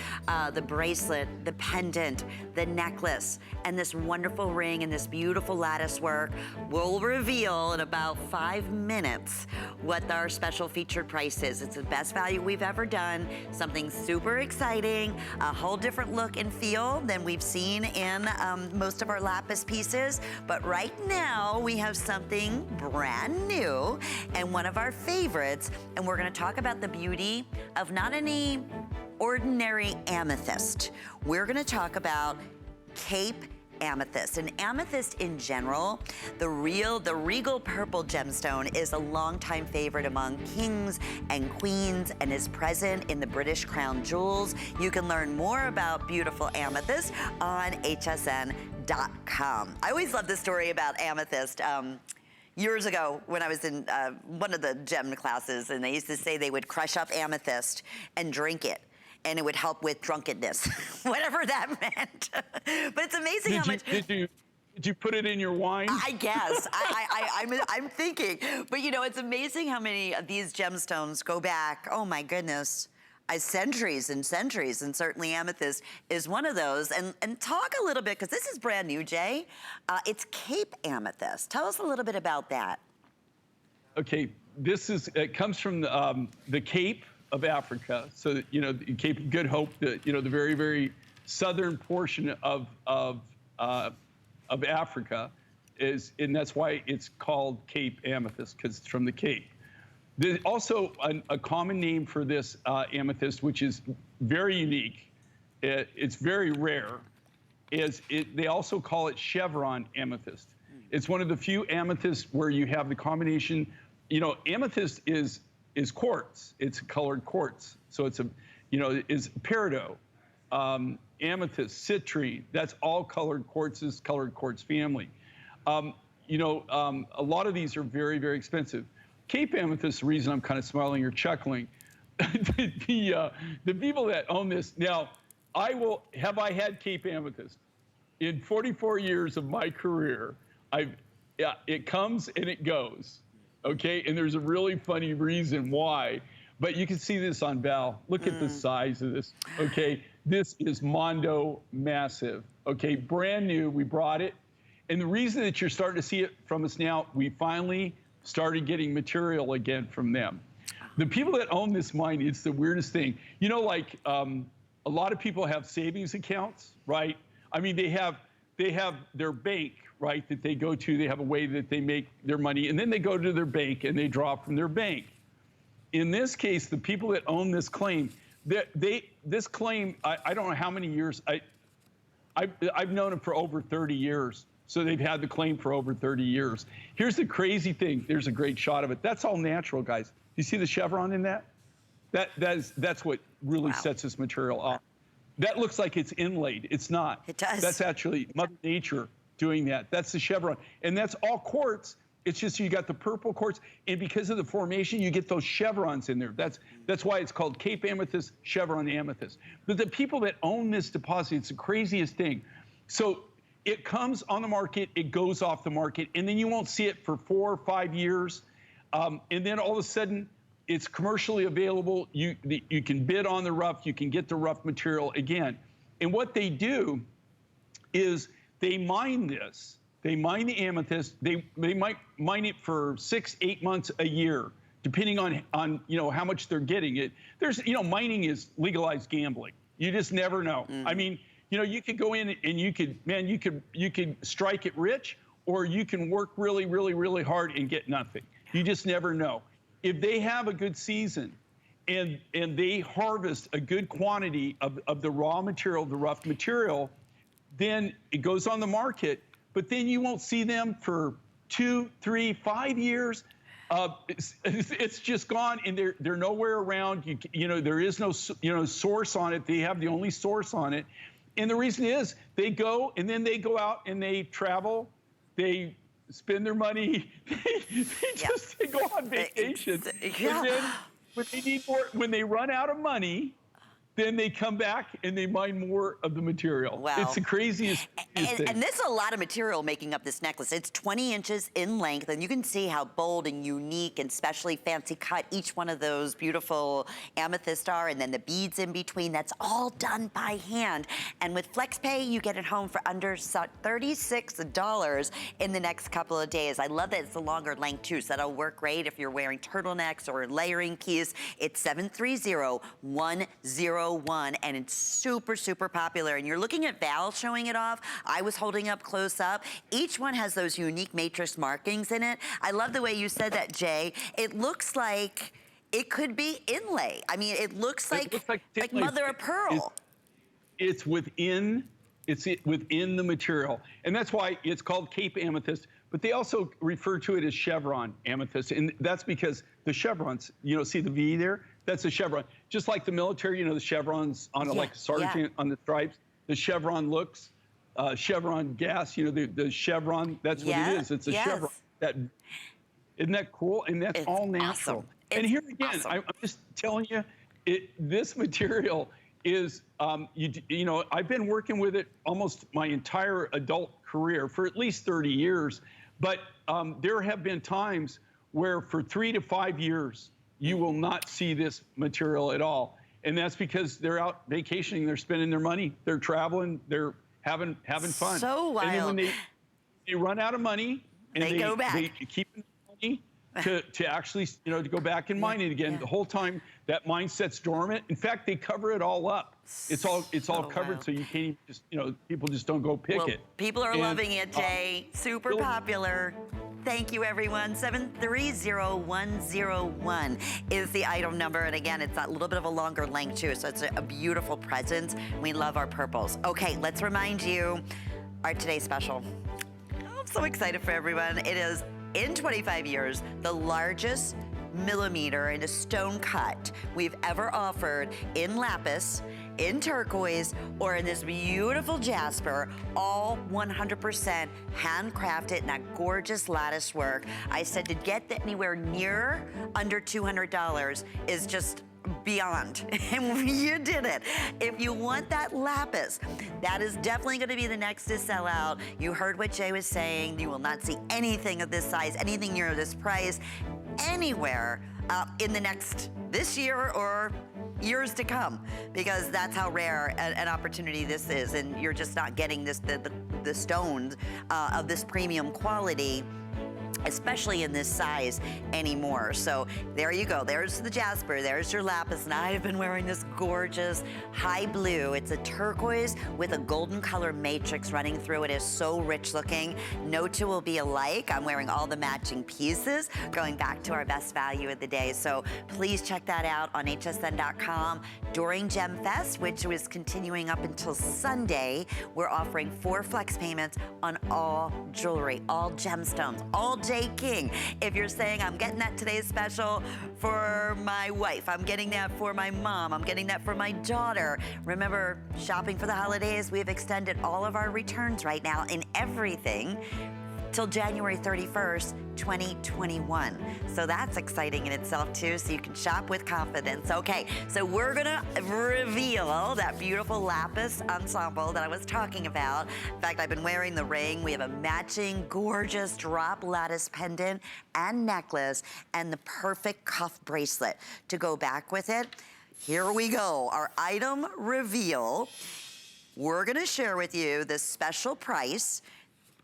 the bracelet, the pendant, the necklace, and this wonderful ring and this beautiful lattice work. We'll reveal in about 5 minutes what our special featured price is. It's the best value we've ever done, something super exciting, a whole different look and feel than we've seen in most of our lapis pieces. But right now we have something brand new and one of our favorites, and we're going to talk about the beauty of not any ordinary amethyst. We're going to talk about Cape amethyst. And amethyst in general, the regal purple gemstone, is a longtime favorite among kings and queens and is present in the British crown jewels. You can learn more about beautiful amethyst on hsn.com. I always love the story about amethyst. Years ago, when I was in one of the gem classes, and they used to say they would crush up amethyst and drink it, and it would help with drunkenness, whatever that meant. But it's amazing how much. Did you put it in your wine? I guess. I'm thinking. But you know, it's amazing how many of these gemstones go back, oh my goodness, centuries and centuries, and certainly amethyst is one of those. And talk a little bit, because this is brand new, Jay. It's Cape amethyst. Tell us a little bit about that. Okay, it comes from the Cape of Africa. So, you know, Cape of Good Hope, the very, very southern portion of Africa is, and that's why it's called Cape amethyst, because it's from the Cape. There's also a common name for this amethyst, which is very unique, it's very rare, they also call it chevron amethyst. It's one of the few amethysts where you have the combination. You know, amethyst is quartz. It's colored quartz. So it's is peridot, amethyst, citrine. That's all colored quartzes, colored quartz family. A lot of these are very, very expensive. Cape amethyst, the reason I'm kind of smiling or chuckling, the people that own this now, have I had Cape amethyst? In 44 years of my career, it comes and it goes, okay? And there's a really funny reason why, but you can see this on Val. Look at the size of this, okay? This is Mondo massive, okay? Brand new, we brought it. And the reason that you're starting to see it from us now, we finally started getting material again from them. The people that own this mine, it's the weirdest thing. You know, like a lot of people have savings accounts, right? I mean, they have their bank, right, that they go to. They have a way that they make their money, and then they go to their bank and they draw from their bank. In this case, the people that own this claim, this claim, I don't know how many years. I've known them for over 30 years. So they've had the claim for over 30 years. Here's the crazy thing. There's a great shot of it. That's all natural, guys. You see the chevron in that? That's what really sets this material off. That looks like it's inlaid. It's not. It does. That's actually Mother Nature doing that. That's the chevron. And that's all quartz. It's just you got the purple quartz, and because of the formation, you get those chevrons in there. That's why it's called Cape amethyst, chevron amethyst. But the people that own this deposit, it's the craziest thing. So it comes on the market, it goes off the market, and then you won't see it for 4 or 5 years. And then all of a sudden, it's commercially available. You can bid on the rough, you can get the rough material again. And what they do is they mine this. They mine the amethyst. They might mine it for 6-8 months a year, depending on how much they're getting it. There's mining is legalized gambling. You just never know. I mean, you could go in and you could strike it rich, or you can work really, really, really hard and get nothing. You just never know. If they have a good season and they harvest a good quantity of the raw material, the rough material, then it goes on the market, but then you won't see them for 2, 3, 5 years. It's just gone, and they're nowhere around. There is no source on it. They have the only source on it. And the reason is they go and then they go out and they travel, they spend their money, they go on vacation. And then when they need more, when they run out of money, then they come back and they mine more of the material. Wow. It's the craziest thing. And there's a lot of material making up this necklace. It's 20 inches in length, and you can see how bold and unique and specially fancy cut each one of those beautiful amethysts are, and then the beads in between. That's all done by hand. And with FlexPay, you get it home for under $36 in the next couple of days. I love that it's a longer length too, so that'll work great if you're wearing turtlenecks or a layering piece. It's 730-101, and it's super, super popular. And you're looking at Val showing it off. I was holding up close up. Each one has those unique matrix markings in it. I love the way you said that, Jay. It looks like it could be inlay. I mean, it looks like mother of pearl. It's within the material. And that's why it's called Cape amethyst, but they also refer to it as chevron amethyst. And that's because the chevrons, see the V there? That's a chevron. Just like the military, the chevrons on like a sergeant on the stripes, the chevron looks, chevron gas, the chevron, that's what it is. It's a chevron. Isn't that cool? And that's all natural. Awesome. And here again, I'm just telling you, this material is, I've been working with it almost my entire adult career for at least 30 years. But there have been times where for 3 to 5 years, you will not see this material at all. And that's because they're out vacationing, they're spending their money, they're traveling, they're having fun. So wild. And then when they run out of money, and they go back. They keep the money to actually, to go back and mine it again. The whole time that mine set's dormant. In fact, they cover it all up. It's all So covered, wild. so you can't even just, people just don't go pick Well, it. people are And, loving it, Jay. Super Bill- popular. Thank you, everyone. 730101 is the item number. And again, it's a little bit of a longer length, too. So it's a beautiful present. We love our purples. Okay, let's remind you our today's special. I'm so excited for everyone. It is, in 25 years, the largest millimeter in a stone cut we've ever offered in lapis, in turquoise, or in this beautiful jasper, all 100% handcrafted in that gorgeous lattice work. I said to get anywhere near under $200 is just beyond, and you did it. If you want that lapis, that is definitely going to be the next to sell out. You heard what Jay was saying. You will not see anything of this size, anything near this price, anywhere in the this year or years to come, because that's how rare an opportunity this is, and you're just not getting the stones of this premium quality, especially in this size, anymore. So there you go. There's the jasper. There's your lapis. And I've been wearing this gorgeous high blue. It's a turquoise with a golden color matrix running through it. It is so rich looking. No two will be alike. I'm wearing all the matching pieces, going back to our best value of the day. So please check that out on hsn.com. During Gem Fest, which is continuing up until Sunday, we're offering 4 flex payments on all jewelry, all gemstones, all J. King. If you're saying, I'm getting that today's special for my wife, I'm getting that for my mom, I'm getting that for my daughter. Remember, shopping for the holidays, we've extended all of our returns right now in everything till January 31st, 2021. So that's exciting in itself too, so you can shop with confidence. Okay, so we're gonna reveal that beautiful lapis ensemble that I was talking about. In fact, I've been wearing the ring. We have a matching gorgeous drop lattice pendant and necklace and the perfect cuff bracelet to go back with it. Here we go, our item reveal. We're gonna share with you the special price.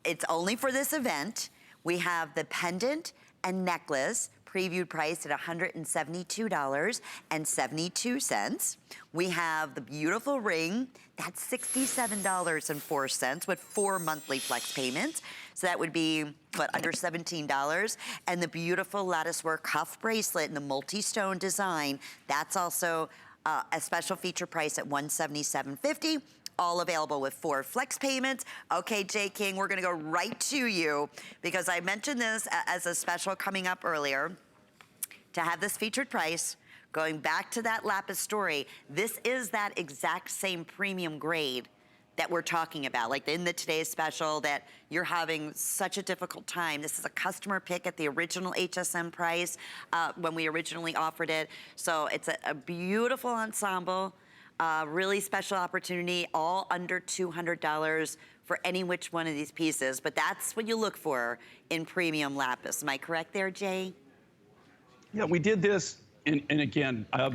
It's only for this event. We have the pendant and necklace previewed priced at $172.72. We have the beautiful ring, that's $67.04 with 4 monthly flex payments. So that would be, under $17. And the beautiful lattice work cuff bracelet in the multi-stone design, that's also a special feature price at $177.50. All available with 4 flex payments. Okay, J. King, we're gonna go right to you because I mentioned this as a special coming up earlier. To have this featured price, going back to that lapis story, this is that exact same premium grade that we're talking about, like in the today's special that you're having such a difficult time. This is a customer pick at the original HSN price when we originally offered it. So it's a beautiful ensemble. Really special opportunity, all under $200 for any which one of these pieces, but that's what you look for in premium lapis. Am I correct there, Jay? Yeah, we did this, and again, I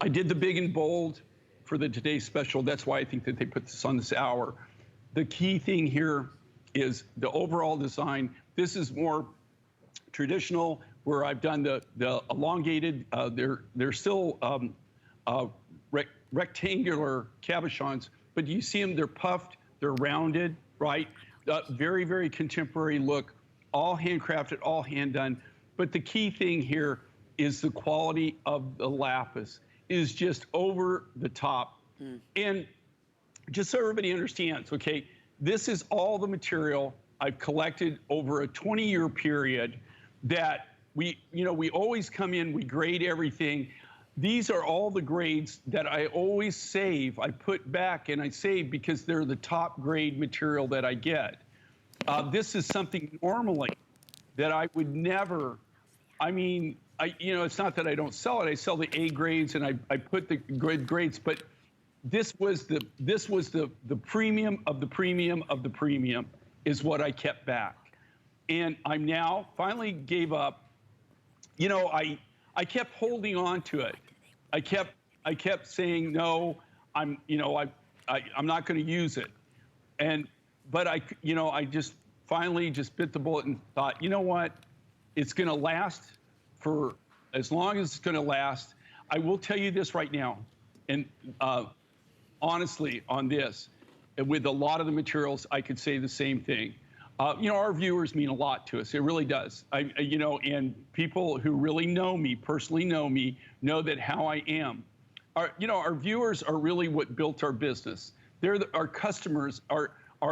did the big and bold for the today's special. That's why I think that they put this on this hour. The key thing here is the overall design. This is more traditional, where I've done the elongated, they're still rectangular cabochons, but you see them, they're puffed, they're rounded, right? Very, very contemporary look, all handcrafted, all hand done. But the key thing here is the quality of the lapis is just over the top. And just so everybody understands, okay, this is all the material I've collected over a 20-year period that we always come in, we grade everything. These are all the grades that I always save. I put back and I save because they're the top grade material that I get. This is something normally that I would never, it's not that I don't sell it. I sell the A grades and I put the good grades, but this was the premium of the premium of the premium is what I kept back. And I'm now finally gave up. I kept holding on to it. I kept saying no. I'm not going to use it. But I just finally just bit the bullet and thought, you know what? It's going to last for as long as it's going to last. I will tell you this right now, and honestly on this, with a lot of the materials, I could say the same thing. You know, our viewers mean a lot to us. It really does. You know, and people who really know me, personally know me, know that how I am. You know, our viewers are really what built our business. Our customers are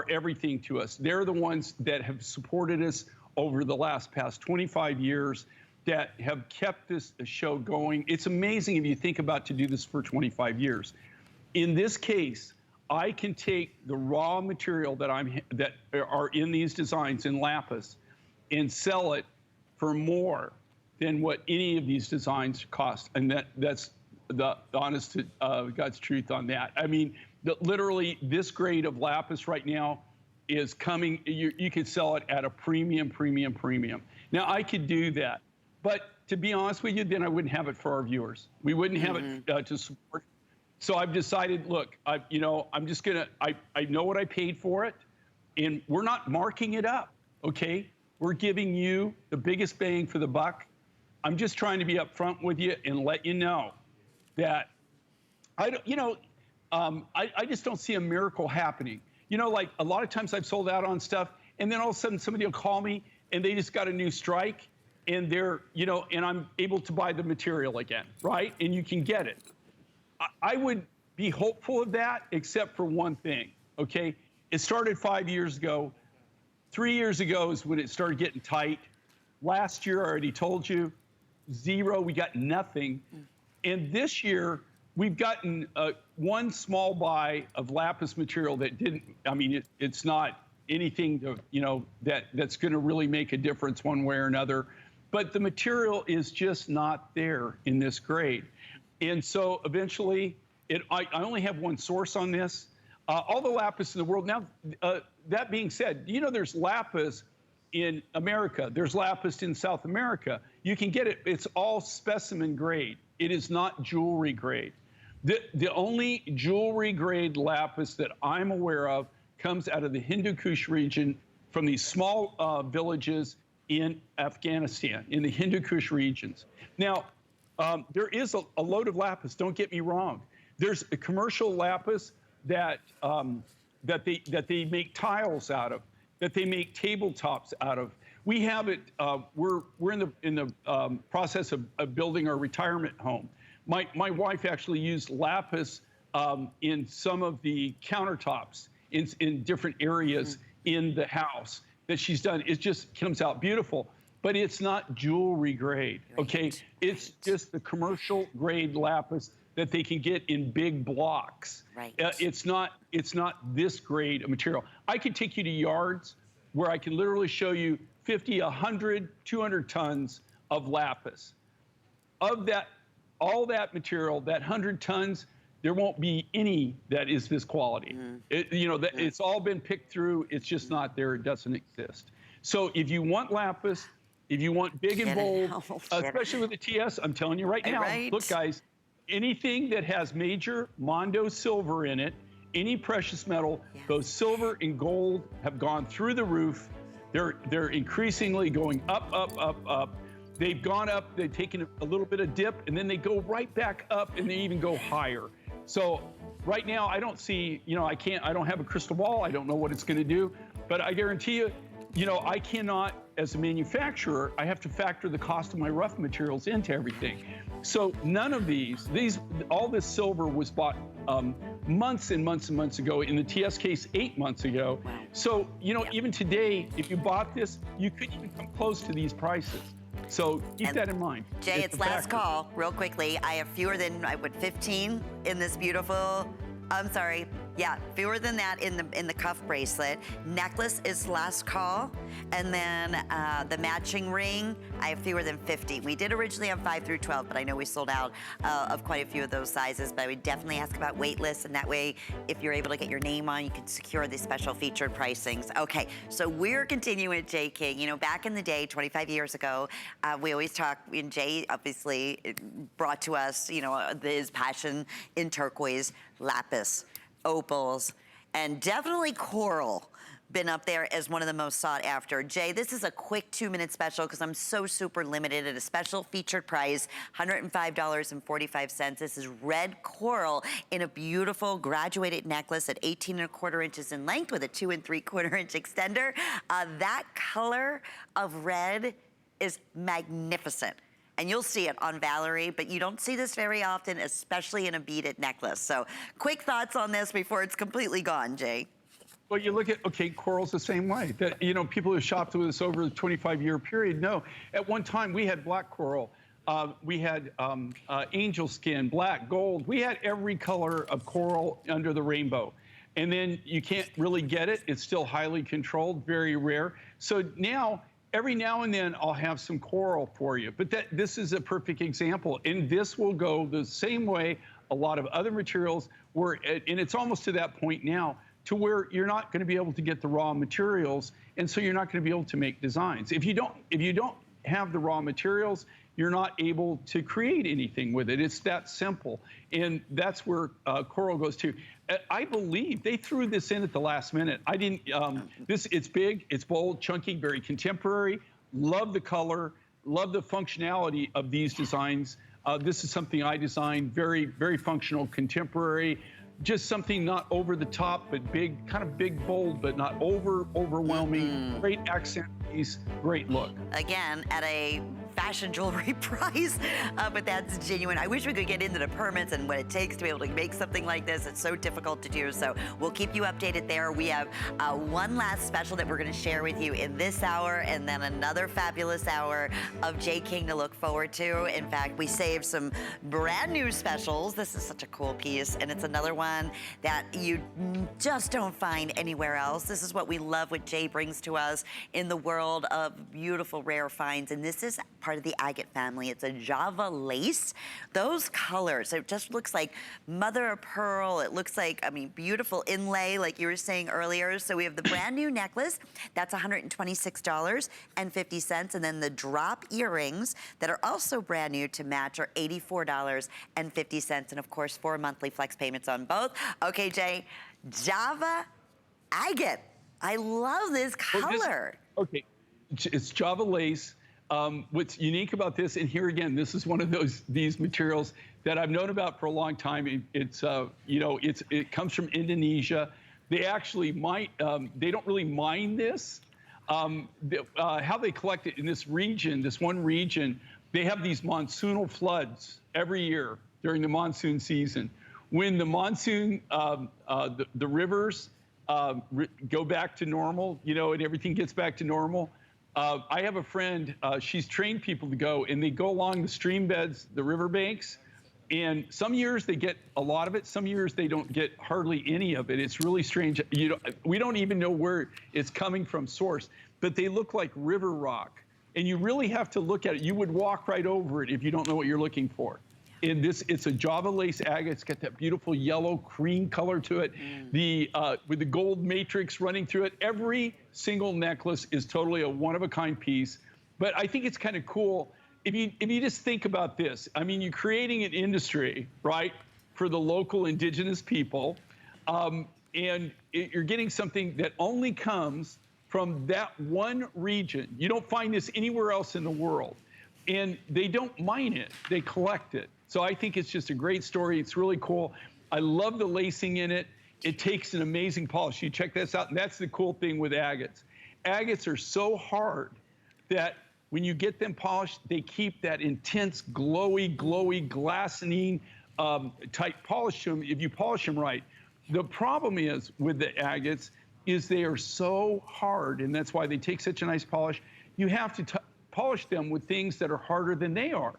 everything to us. They're the ones that have supported us over the past 25 years, that have kept this show going. It's amazing if you think about to do this for 25 years. In this case, I can take the raw material that are in these designs in lapis and sell it for more than what any of these designs cost. And that's the honest to God's truth on that. I mean, literally this grade of lapis right now is coming, you could sell it at a premium. Now I could do that, but to be honest with you, then I wouldn't have it for our viewers. We wouldn't have it to support. So I've decided, look, you know, I'm just gonna, I know what I paid for it, and we're not marking it up, okay? We're giving you the biggest bang for the buck. I'm just trying to be upfront with you and let you know that I just don't see a miracle happening. You know, like a lot of times I've sold out on stuff, and then all of a sudden somebody will call me and they just got a new strike, and they're, you know, and I'm able to buy the material again, right? And you can get it. I would be hopeful of that, except for one thing, okay? It started 5 years ago. 3 years ago is when it started getting tight. Last year, I already told you, zero, we got nothing. And this year, we've gotten one small buy of lapis material that didn't, I mean, it's not anything to, you know, that's gonna really make a difference one way or another. But the material is just not there in this grade. And so eventually, I only have one source on this. All the lapis in the world. Now, that being said, you know, there's lapis in America. There's lapis in South America. You can get it. It's all specimen grade. It is not jewelry grade. The only jewelry grade lapis that I'm aware of comes out of the Hindu Kush region, from these small villages in Afghanistan, in the Hindu Kush regions. Now, there is a load of lapis, don't get me wrong. There's a commercial lapis that they make tiles out of, that they make tabletops out of. We have it, we're in the process of building our retirement home. My wife actually used lapis in some of the countertops in different areas in the house that she's done. It just comes out beautiful. But it's not jewelry grade, okay? Right. It's just the commercial grade lapis that they can get in big blocks. Right. It's not this grade of material. I could take you to yards where I can literally show you 50, 100, 200 tons of lapis. Of that, all that material, that 100 tons, there won't be any that is this quality. You know, it's all been picked through. It's just not there. It doesn't exist. So if you want lapis, if you want big and bold, especially with the TS, I'm telling you right now, look, guys, anything that has major Mondo silver in it, any precious metal, those silver and gold have gone through the roof. They're increasingly going up. They've gone up, they've taken a little bit of dip, and then they go right back up, and they even go higher. So right now, I don't see, you know, I don't have a crystal ball. I don't know what it's going to do, but I guarantee you, you know, I cannot, as a manufacturer, I have to factor the cost of my rough materials into everything. So none of all this silver was bought months and months and months ago. In the TS case, 8 months ago. Wow. So, you know, even today, if you bought this, you couldn't even come close to these prices. So keep that in mind. Jay, it's last call, real quickly. I have fewer than, 15 in this beautiful, I'm sorry, yeah, fewer than that in the cuff bracelet. Necklace is last call. And then the matching ring, I have fewer than 50. We did originally have 5 through 12, but I know we sold out of quite a few of those sizes. But I would definitely ask about wait lists, and that way, if you're able to get your name on, you can secure the special featured pricings. Okay, so we're continuing with Jay King. You know, back in the day, 25 years ago, we always talk, and Jay obviously brought to us, you know, his passion in turquoise, lapis, opals, and definitely coral. been up there as one of the most sought after. Jay, this is a quick 2-minute special because I'm so super limited at a special featured price, $105.45. This is red coral in a beautiful graduated necklace at 18¼ inches in length with a 2 3/4 inch extender. That color of red is magnificent. And you'll see it on Valerie, but you don't see this very often, especially in a beaded necklace. So quick thoughts on this before it's completely gone, Jay. Well, you look at, okay, coral's the same way. That, you know, people who shopped with us over the 25-year period know. At one time, we had black coral. We had angel skin, black, gold. We had every color of coral under the rainbow. And then you can't really get it. It's still highly controlled, very rare. So now, every now and then, I'll have some coral for you. But this is a perfect example. And this will go the same way a lot of other materials were, and it's almost to that point now, to where you're not going to be able to get the raw materials, and so you're not going to be able to make designs. If you don't have the raw materials, you're not able to create anything with it. It's that simple, and that's where coral goes to. I believe they threw this in at the last minute. I didn't. It's big, it's bold, chunky, very contemporary. Love the color, love the functionality of these designs. This is something I designed, very, very functional, contemporary. Just something not over the top, but big, kind of big, bold, but not overwhelming. Great accent piece, great look. Again, at a fashion jewelry price, but that's genuine. I wish we could get into the permits and what it takes to be able to make something like this. It's so difficult to do, so we'll keep you updated there. We have one last special that we're going to share with you in this hour, and then another fabulous hour of Jay King to look forward to. In fact, we saved some brand new specials. This is such a cool piece, and it's another one that you just don't find anywhere else. This is what we love, what Jay brings to us in the world of beautiful, rare finds, and this is part of the agate family. It's a Java lace. Those colors, it just looks like mother of pearl. It looks like, I mean, beautiful inlay, like you were saying earlier. So we have the brand new necklace. That's $126.50. And then the drop earrings that are also brand new to match are $84.50. And of course, 4 monthly flex payments on both. Okay, Jay, Java agate. I love this color. Okay, it's Java lace. What's unique about this, and here again, this is one of these materials that I've known about for a long time. It comes from Indonesia. They actually they don't really mine this. How they collect it in this region, this one region, they have these monsoonal floods every year during the monsoon season. When the monsoon, the rivers go back to normal, and everything gets back to normal. I have a friend, she's trained people to go, and they go along the stream beds, the river banks, and some years they get a lot of it, some years they don't get hardly any of it. It's really strange. We don't even know where it's coming from source, but they look like river rock, and you really have to look at it. You would walk right over it if you don't know what you're looking for. And it's a Java lace agate. It's got that beautiful yellow cream color to it, with the gold matrix running through it. Every single necklace is totally a one-of-a-kind piece. But I think it's kind of cool if you just think about this. I mean, you're creating an industry, right, for the local indigenous people, and you're getting something that only comes from that one region. You don't find this anywhere else in the world. And they don't mine it, they collect it. So I think it's just a great story. It's really cool. I love the lacing in it. It takes an amazing polish. You check this out, and that's the cool thing with agates. Agates are so hard that when you get them polished, they keep that intense, glowy, glistening type polish to them if you polish them right. The problem is with the agates is they are so hard, and that's why they take such a nice polish. You have to polish them with things that are harder than they are.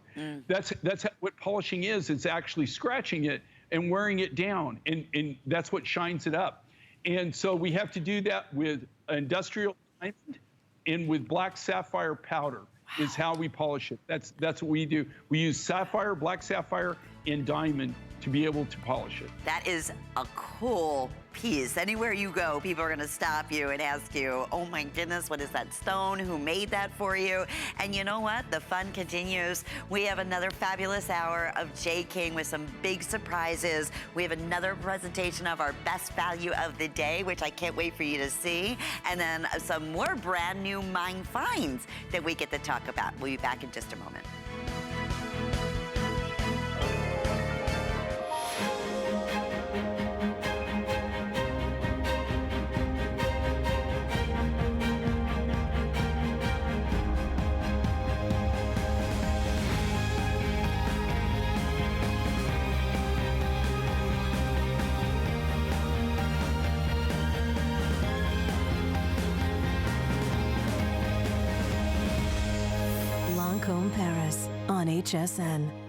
That's what polishing is. It's actually scratching it and wearing it down, and that's what shines it up. And so we have to do that with industrial diamond and with black sapphire powder is how we polish it. That's what we do. We use sapphire, black sapphire, in diamond to be able to polish it. That is a cool piece. Anywhere you go, people are gonna stop you and ask you, oh my goodness, what is that stone? Who made that for you? And you know what? The fun continues. We have another fabulous hour of Jay King with some big surprises. We have another presentation of our best value of the day, which I can't wait for you to see. And then some more brand new mine finds that we get to talk about. We'll be back in just a moment. Lancôme Paris on HSN.